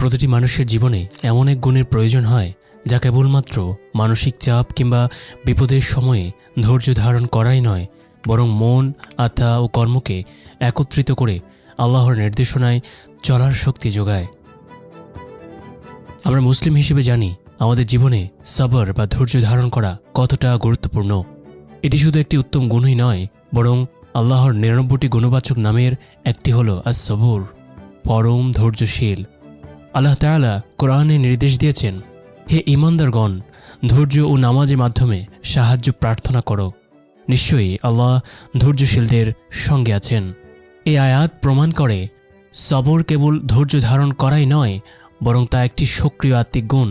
প্রতিটি মানুষের জীবনে এমন এক গুণের প্রয়োজন হয় যা কেবলমাত্র মানসিক চাপ কিংবা বিপদের সময়ে ধৈর্য ধারণ করাই নয়, বরং মন, আত্মা ও কর্মকে একত্রিত করে আল্লাহর নির্দেশনায় চলার শক্তি যোগায়। আমরা মুসলিম হিসেবে জানি আমাদের জীবনে সবর বা ধৈর্য ধারণ করা কতটা গুরুত্বপূর্ণ। এটি শুধু একটি উত্তম গুণই নয়, বরং আল্লাহর ৯৯টি গুণবাচক নামের একটি হল আস-সবুর, পরম ধৈর্যশীল। আল্লাহ তাআলা কোরআনে নির্দেশ দিয়েছেন, হে ঈমানদারগণ, ধৈর্য ও নামাজের মাধ্যমে সাহায্য প্রার্থনা করো, নিশ্চয়ই আল্লাহ ধৈর্যশীলদের সঙ্গে আছেন। এই আয়াত প্রমাণ করে সবর কেবল ধৈর্য ধারণ করাই নয়, বরং তা একটি সক্রিয় আত্মিক গুণ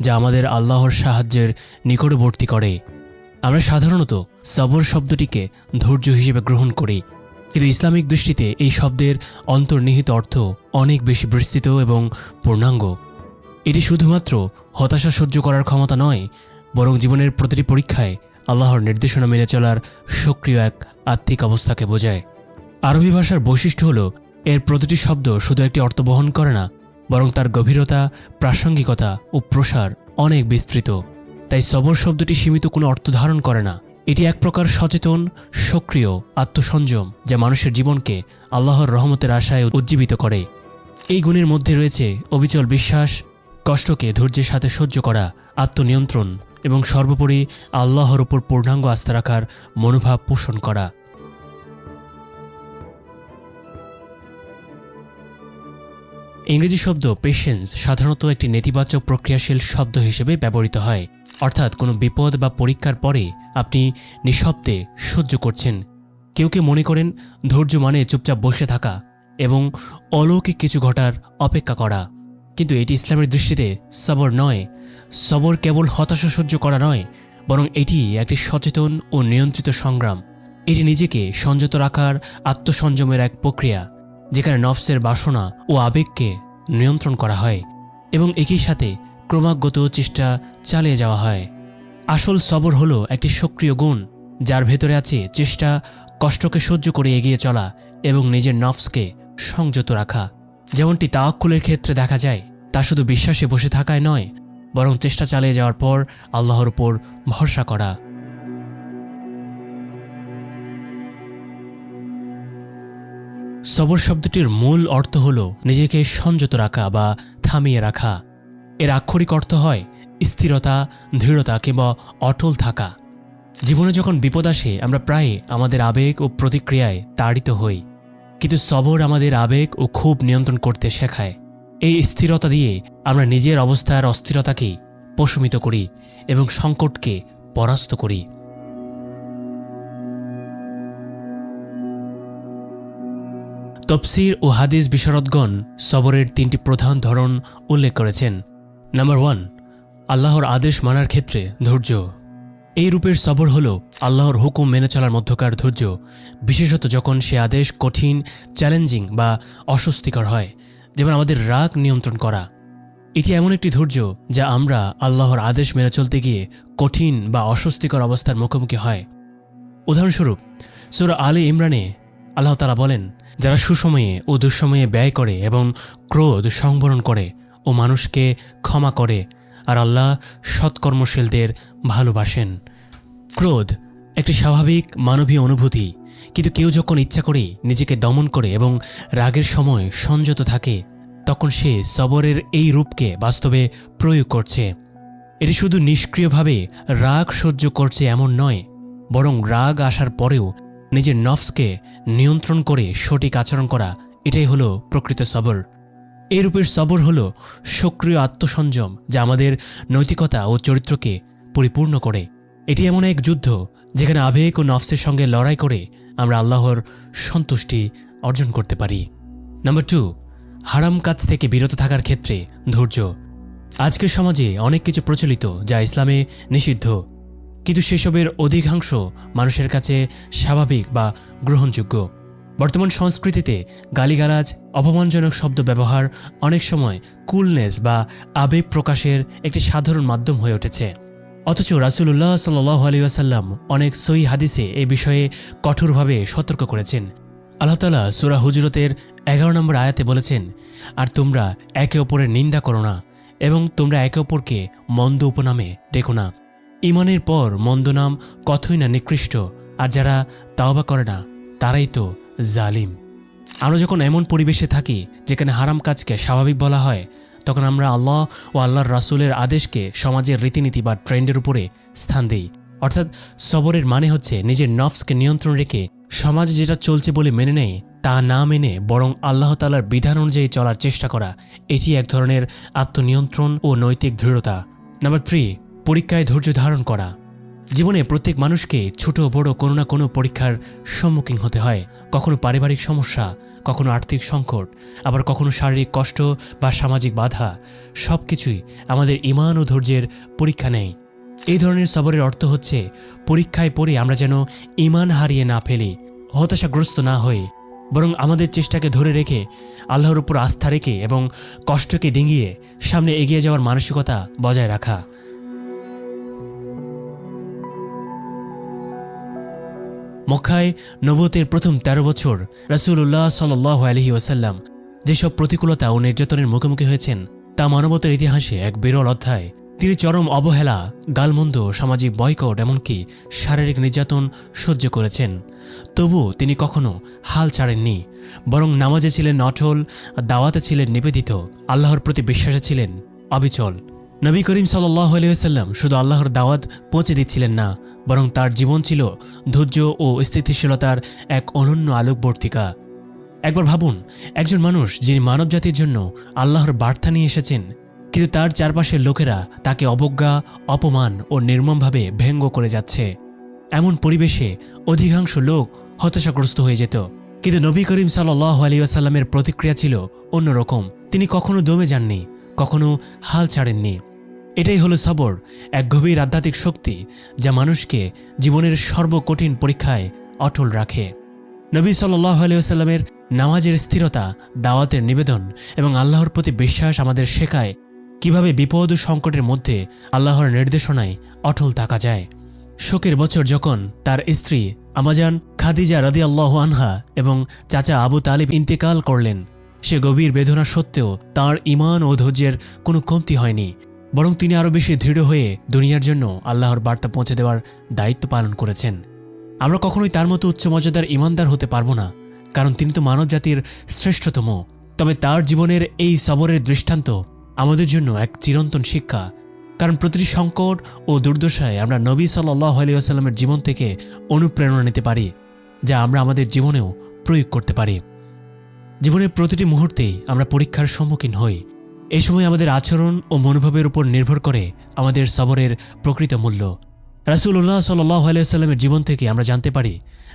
যা আমাদের আল্লাহর সাহায্যের নিকটবর্তী করে। আমরা সাধারণত সবর শব্দটিকে ধৈর্য হিসেবে গ্রহণ করি, কিন্তু ইসলামিক দৃষ্টিতে এই শব্দের অন্তর্নিহিত অর্থ অনেক বেশি বিস্তৃত এবং পূর্ণাঙ্গ। এটি শুধুমাত্র হতাশা সহ্য করার ক্ষমতা নয়, বরং জীবনের প্রতিটি পরীক্ষায় আল্লাহর নির্দেশনা মেনে চলার সক্রিয় এক আত্মিক অবস্থাকে বোঝায়। আরবি ভাষার বৈশিষ্ট্য হল এর প্রতিটি শব্দ শুধু একটি অর্থ বহন করে না, বরং তার গভীরতা, প্রাসঙ্গিকতা ও প্রসার অনেক বিস্তৃত। তাই সবর শব্দটি সীমিত কোনো অর্থ ধারণ করে না। এটি এক প্রকার সচেতন, সক্রিয় আত্মসংযম যা মানুষের জীবনকে আল্লাহর রহমতের আশায় উজ্জীবিত করে। এই গুণের মধ্যে রয়েছে অবিচল বিশ্বাস, কষ্টকে ধৈর্যের সাথে সহ্য করা, আত্মনিয়ন্ত্রণ এবং সর্বোপরি আল্লাহর উপর পূর্ণাঙ্গ আস্থা রাখার মনোভাব পোষণ করা। ইংরেজি শব্দ পেশেন্স সাধারণত একটি নেতিবাচক প্রক্রিয়াশীল শব্দ হিসেবে ব্যবহৃত হয়, অর্থাৎ কোনো বিপদ বা পরীক্ষার পরে আপনি নিঃশব্দে সহ্য করছেন। কেউ কেউ মনে করেন ধৈর্য মানে চুপচাপ বসে থাকা এবং অলৌকিক কিছু ঘটার অপেক্ষা করা, কিন্তু এটি ইসলামের দৃষ্টিতে সবর নয়। সবর কেবল হতাশা সহ্য করা নয়, বরং এটি একটি সচেতন ও নিয়ন্ত্রিত সংগ্রাম। এটি নিজেকে সংযত রাখার আত্মসংযমের এক প্রক্রিয়া, যেখানে নফসের বাসনা ও আবেগকে নিয়ন্ত্রণ করা হয় এবং একই সাথে ক্রমাগত চেষ্টা চালিয়ে যাওয়া হয়। আসল সবর হলো একটি সক্রিয় গুণ যার ভেতরে আছে চেষ্টা, কষ্টকে সহ্য করে এগিয়ে চলা এবং নিজের নফসকে সংযত রাখা। যেমনটি তাওয়াক্কুলের ক্ষেত্রে দেখা যায়, তা শুধু বিশ্বাসে বসে থাকায় নয়, বরং চেষ্টা চালিয়ে যাওয়ার পর আল্লাহর উপর ভরসা করা। সবর শব্দটির মূল অর্থ হল নিজেকে সংযত রাখা বা থামিয়ে রাখা। এর আক্ষরিক অর্থ হয় স্থিরতা, দৃঢ়তা কিংবা অটল থাকা। জীবনে যখন বিপদ আসে আমরা প্রায় আমাদের আবেগ ও প্রতিক্রিয়ায় তাড়িত হই, কিন্তু সবর আমাদের আবেগ ও ক্ষোভ নিয়ন্ত্রণ করতে শেখায়। এই স্থিরতা দিয়ে আমরা নিজের অবস্থার অস্থিরতাকে প্রশমিত করি এবং সংকটকে পরাস্ত করি। তফসির ও হাদিস বিশারদগণ সবরের 3টি প্রধান ধরন উল্লেখ করেছেন। নাম্বার 1, আল্লাহর আদেশ মানার ক্ষেত্রে ধৈর্য। এই রূপের সবর হল আল্লাহর হুকুম মেনে চলার মধ্যকার ধৈর্য, বিশেষত যখন সে আদেশ কঠিন, চ্যালেঞ্জিং বা অস্বস্তিকর হয়, যেমন আমাদের রাগ নিয়ন্ত্রণ করা। এটি এমন একটি ধৈর্য যা আমরা আল্লাহর আদেশ মেনে চলতে গিয়ে কঠিন বা অস্বস্তিকর অবস্থার মুখোমুখি হয়। উদাহরণস্বরূপ সূরা আলে ইমরানে আল্লাহ তাআলা বলেন, যারা সুসময়ে ও দুঃসময়ে ব্যয় করে এবং ক্রোধ সংবরণ করে ও মানুষকে ক্ষমা করে, আর আল্লাহ সৎকর্মশীলদের ভালোবাসেন। ক্রোধ একটি স্বাভাবিক মানবীয় অনুভূতি, কিন্তু কেউ যখন ইচ্ছা করে নিজেকে দমন করে এবং রাগের সময় সংযত থাকে, তখন সে সবরের এই রূপকে বাস্তবে প্রয়োগ করছে। এটি শুধু নিষ্ক্রিয়ভাবে রাগ সহ্য করছে এমন নয়, বরং রাগ আসার পরেও নিজের নফসকে নিয়ন্ত্রণ করে সঠিক আচরণ করা, এটাই হলো প্রকৃত সবর। এই রূপের সবর হলো সক্রিয় আত্মসংযম যা আমাদের নৈতিকতা ও চরিত্রকে পরিপূর্ণ করে। এটি এমন এক যুদ্ধ যেখানে আবেগ ও নফসের সঙ্গে লড়াই করে আমরা আল্লাহর সন্তুষ্টি অর্জন করতে পারি। নাম্বার 2, হারাম কাজ থেকে বিরত থাকার ক্ষেত্রে ধৈর্য। আজকের সমাজে অনেক কিছু প্রচলিত যা ইসলামে নিষিদ্ধ, কিন্তু সেসবের অধিকাংশ মানুষের কাছে স্বাভাবিক বা গ্রহণযোগ্য। বর্তমান সংস্কৃতিতে গালিগালাজ, অপমানজনক শব্দ ব্যবহার অনেক সময় কুলনেস বা আবেগ প্রকাশের একটি সাধারণ মাধ্যম হয়ে উঠেছে। অথচ রাসূলুল্লাহ সাল্লাল্লাহু আলাইহি ওয়াসাল্লাম অনেক সহিহ হাদিসে এই বিষয়ে কঠোরভাবে সতর্ক করেছেন। আল্লাহ তাআলা সূরা হুজুরাতের 11 নম্বর আয়াতে বলেছেন, আর তোমরা একে অপরের নিন্দা করো না এবং তোমরা একে অপরকে মন্দ উপনামে ডেকো না। ঈমানের পর মন্দ নাম কতই না নিকৃষ্ট, আর যারা তাওবা করে না তারাই তো জালিম। আমরা যখন এমন পরিবেশে থাকি যেখানে হারাম কাজকে স্বাভাবিক বলা হয়, তখন আমরা আল্লাহ ও আল্লাহর রাসূলের আদেশকে সমাজের রীতিনীতি বা ট্রেন্ডের উপরে স্থান দিই। অর্থাৎ সবরের মানে হচ্ছে নিজের নফসকে নিয়ন্ত্রণ রেখে সমাজ যেটা চলছে বলে মেনে নেয় তা না মেনে বরং আল্লাহ তাআলার বিধান অনুযায়ী চলার চেষ্টা করা। এটি এক ধরনের আত্মনিয়ন্ত্রণ ও নৈতিক দৃঢ়তা। নাম্বার 3, পরীক্ষায় ধৈর্য ধারণ করা। জীবনে প্রত্যেক মানুষকে ছোট বড় কোনো না কোনো পরীক্ষার সম্মুখীন হতে হয়। কখনো পারিবারিক সমস্যা, কখনো আর্থিক সংকট, আবার কখনো শারীরিক কষ্ট বা সামাজিক বাধা। সব কিছুই আমাদের ঈমান ও ধৈর্যের পরীক্ষা নেয়। এই ধরনের সবরের অর্থ হচ্ছে পরীক্ষায় পড়ে আমরা যেন ঈমান হারিয়ে না ফেলি, হতাশাগ্রস্ত না হয়ে, বরং আমাদের চেষ্টাকে ধরে রেখে আল্লাহর উপর আস্থা রেখে এবং কষ্টকে ডিঙিয়ে সামনে এগিয়ে যাওয়ার মানসিকতা বজায় রাখা। মক্কায় নবুয়তের প্রথম 13 বছর রাসূলুল্লাহ সাল্লাল্লাহু আলাইহি ওয়াসাল্লাম যেসব প্রতিকূলতা ও নির্যাতনের মুখোমুখি হয়েছেন তা মানবতার ইতিহাসে এক বিরল অধ্যায়। তিনি চরম অবহেলা, গালমন্দ, সামাজিক বয়কট, এমনকি শারীরিক নির্যাতন সহ্য করেছেন। তবু তিনি কখনো হাল ছাড়েননি, বরং নামাজে ছিলেন অটল, দাওয়াতে ছিলেন নিবেদিত, আল্লাহর প্রতি বিশ্বাসে ছিলেন অবিচল। নবী করিম সাল্লাল্লাহু আলাইহি ওয়াসাল্লাম শুধু আল্লাহর দাওয়াত পৌঁছে দিচ্ছিলেন না, বরং তার জীবন ছিল ধৈর্য ও স্থিতিশীলতার এক অনন্য আলোকবর্তিকা। একবার ভাবুন, একজন মানুষ যিনি মানবজাতির জন্য আল্লাহর বার্তা নিয়ে এসেছেন, কিন্তু তার চারপাশের লোকেরা তাকে অবজ্ঞা, অপমান ও নির্মমভাবে ব্যঙ্গ করে যাচ্ছে। এমন পরিবেশে অধিকাংশ লোক হতাশাগ্রস্ত হয়ে যেত। কিন্তু নবী করিম সাল্লাল্লাহু আলাইহি ওয়াসাল্লামের প্রতিক্রিয়া ছিল অন্যরকম। তিনি কখনো দমে যাননি, কখনো হাল ছাড়েননি। এটাই হলো সবর, এক গভীর আধ্যাত্মিক শক্তি যা মানুষকে জীবনের সর্বকঠিন পরীক্ষায় অটল রাখে। নবী সাল্লাল্লাহু আলাইহি ওয়াসাল্লামের নামাজের স্থিরতা, দাওয়াতের নিবেদন এবং আল্লাহর প্রতি বিশ্বাস আমাদের শেখায় কিভাবে বিপদ ও সংকটের মধ্যে আল্লাহর নির্দেশনায় অটল থাকা যায়। শোকের বছর যখন তার স্ত্রী আমাজান খাদিজা রাদিয়াল্লাহু আনহা এবং চাচা আবু তালিব ইন্তেকাল করলেন, সে গভীর বেদনা সত্ত্বেও তাঁর ঈমান ও ধৈর্যের কোনো কমতি হয়নি, বরং তিনি আরও বেশি দৃঢ় হয়ে দুনিয়ার জন্য আল্লাহর বার্তা পৌঁছে দেওয়ার দায়িত্ব পালন করেছেন। আমরা কখনোই তার মতো উচ্চ মর্যাদার ঈমানদার হতে পারবো না, কারণ তিনি তো মানব জাতির শ্রেষ্ঠতম। তবে তার জীবনের এই সবরের দৃষ্টান্ত আমাদের জন্য এক চিরন্তন শিক্ষা, কারণ প্রতিটি সংকট ও দুর্দশায় আমরা নবী সাল্লাল্লাহু আলাইহি ওয়াসাল্লামের জীবন থেকে অনুপ্রেরণা নিতে পারি, যা আমরা আমাদের জীবনেও প্রয়োগ করতে পারি। জীবনের প্রতিটি মুহূর্তেই আমরা পরীক্ষার সম্মুখীন হই। এই সময় আমাদের আচরণ ও মনোভাবের উপর নির্ভর করে আমাদের সবরের প্রকৃত মূল্য। রাসূলুল্লাহ সাল্লাল্লাহু আলাইহি ওয়াসাল্লামের জীবন থেকে আমরা জানতে পারি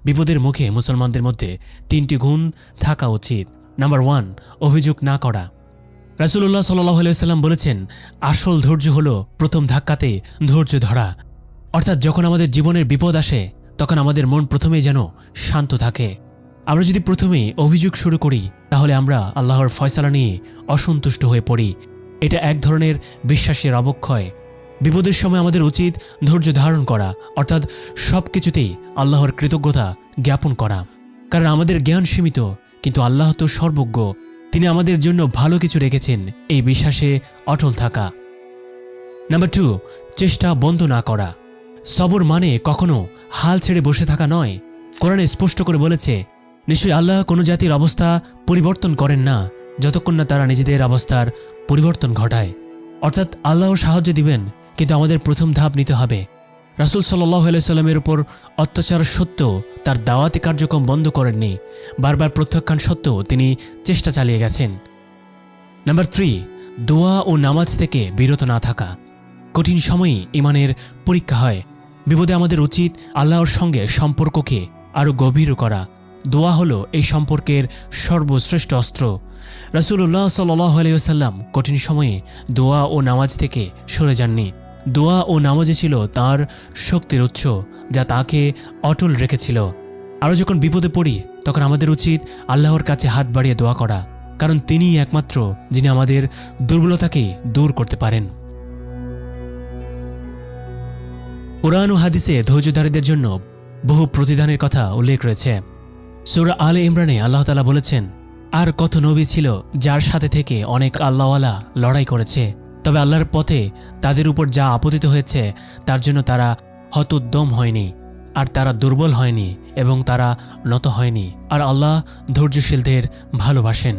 বিপদের মুখে মুসলমানদের মধ্যে 3টি গুণ থাকা উচিত। নাম্বার 1, অভিযোগ না করা। রাসূলুল্লাহ সাল্লাল্লাহু আলাইহি ওয়াসাল্লাম বলেছেন, আসল ধৈর্য হলো প্রথম ধাক্কাতে ধৈর্য ধরা। অর্থাৎ যখন আমাদের জীবনের বিপদ আসে তখন আমাদের মন প্রথমেই যেন শান্ত থাকে। আমরা যদি প্রথমেই অভিযোগ শুরু করি তাহলে আমরা আল্লাহর ফয়সালা নিয়ে অসন্তুষ্ট হয়ে পড়ি। এটা এক ধরনের বিশ্বাসের অবক্ষয়। বিপদের সময় আমাদের উচিত ধৈর্য ধারণ করা, অর্থাৎ সব কিছুতেই আল্লাহর কৃতজ্ঞতা জ্ঞাপন করা। কারণ আমাদের জ্ঞান সীমিত, কিন্তু আল্লাহ তো সর্বজ্ঞ, তিনি আমাদের জন্য ভালো কিছু রেখেছেন, এই বিশ্বাসে অটল থাকা। নাম্বার 2, চেষ্টা বন্ধ না করা। সবর মানে কখনো হাল ছেড়ে বসে থাকা নয়। কোরআনে স্পষ্ট করে বলেছে, নিশ্চয়ই আল্লাহ কোনো জাতির অবস্থা পরিবর্তন করেন না যতক্ষণ না তারা নিজেদের অবস্থার পরিবর্তন ঘটায়। অর্থাৎ আল্লাহ সাহায্য দিবেন, কিন্তু আমাদের প্রথম ধাপ নিতে হবে। রাসূল সাল্লাল্লাহু আলাইহি ওয়াসাল্লামের উপর অত্যাচার সত্ত্বেও তার দাওয়াতি কার্যক্রম বন্ধ করেননি। বারবার প্রত্যাখ্যান সত্ত্বেও তিনি চেষ্টা চালিয়ে গেছেন। নাম্বার 3, দোয়া ও নামাজ থেকে বিরত না থাকা। কঠিন সময়ে ঈমানের পরীক্ষা হয়। বিপদে আমাদের উচিত আল্লাহর সঙ্গে সম্পর্ককে আরও গভীর করা। দোয়া হলো এই সম্পর্কের সর্বশ্রেষ্ঠ অস্ত্র। রাসূলুল্লাহ সাল্লাল্লাহু আলাইহি ওয়াসাল্লাম কঠিন সময়ে দোয়া ও নামাজ থেকে সরে যাননি। দোয়া ও নামাজে ছিল তার শক্তির উৎস, যা তাকে অটল রেখেছিল। আমরা যখন বিপদে পড়ি তখন আমাদের উচিত আল্লাহর কাছে হাত বাড়িয়ে দোয়া করা, কারণ তিনিই একমাত্র যিনি আমাদের দুর্বলতাকে দূর করতে পারেন। কুরআন ও হাদিসে ধৈর্যধারীদের জন্য বহু প্রতিদানের কথা উল্লেখ রয়েছে। সূরা আলে ইমরানে আল্লাহ তাআলা বলেছেন, আর কত নবী ছিল যার সাথে থেকে অনেক আল্লাহওয়ালা লড়াই করেছে, তবে আল্লাহর পথে তাদের উপর যা আপতিত হয়েছে তার জন্য তারা হতোদ্যম হয়নি, আর তারা দুর্বল হয়নি এবং তারা নত হয়নি। আর আল্লাহ ধৈর্যশীলদের ভালোবাসেন।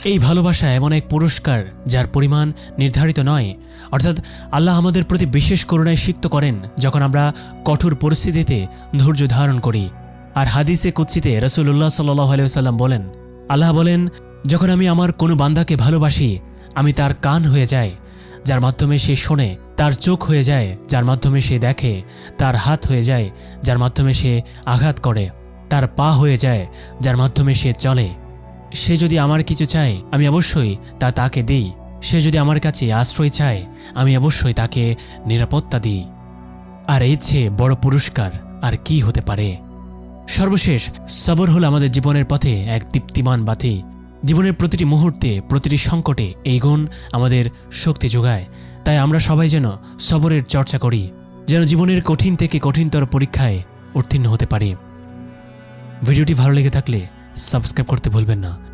এই ভালোবাসা এমন এক পুরস্কার যার পরিমাণ নির্ধারিত নয়। অর্থাৎ আল্লাহ আমাদের প্রতি বিশেষ করুণায় সিক্ত করেন যখন আমরা কঠোর পরিস্থিতিতে ধৈর্য ধারণ করি। আর হাদিসে কুদসিতে রাসূলুল্লাহ সাল্লাল্লাহু আলাইহি ওয়াসাল্লাম বলেন, আল্লাহ বলেন, যখন আমি আমার কোনো বান্দাকে ভালোবাসি আমি তার কান হয়ে যাই, যার মাধ্যমে সে শোনে, তার চোখ হয়ে যায়, যার মাধ্যমে সে দেখে, তার হাত হয়ে যায়, যার মাধ্যমে সে আঘাত করে, তার পা হয়ে যায়, যার মাধ্যমে সে চলে। সে যদি আমার কিছু চায় আমি অবশ্যই তা তাকে দিই। সে যদি আমার কাছে আশ্রয় চায় আমি অবশ্যই তাকে নিরাপত্তা দিই। আর এর চেয়ে বড় পুরস্কার আর কি হতে পারে? সর্বশেষ, সবর হল আমাদের জীবনের পথে এক দীপ্তিমান বাতি। জীবনের প্রতিটি মুহূর্তে, প্রতিটি সংকটে এই গুণ আমাদের শক্তি যোগায়। তাই আমরা সবাই যেন সবরের চর্চা করি, যেন জীবনের কঠিন থেকে কঠিনতর পরীক্ষায় উত্তীর্ণ হতে পারি। ভিডিওটি ভালো লেগে থাকলে সাবস্ক্রাইব করতে ভুলবেন না।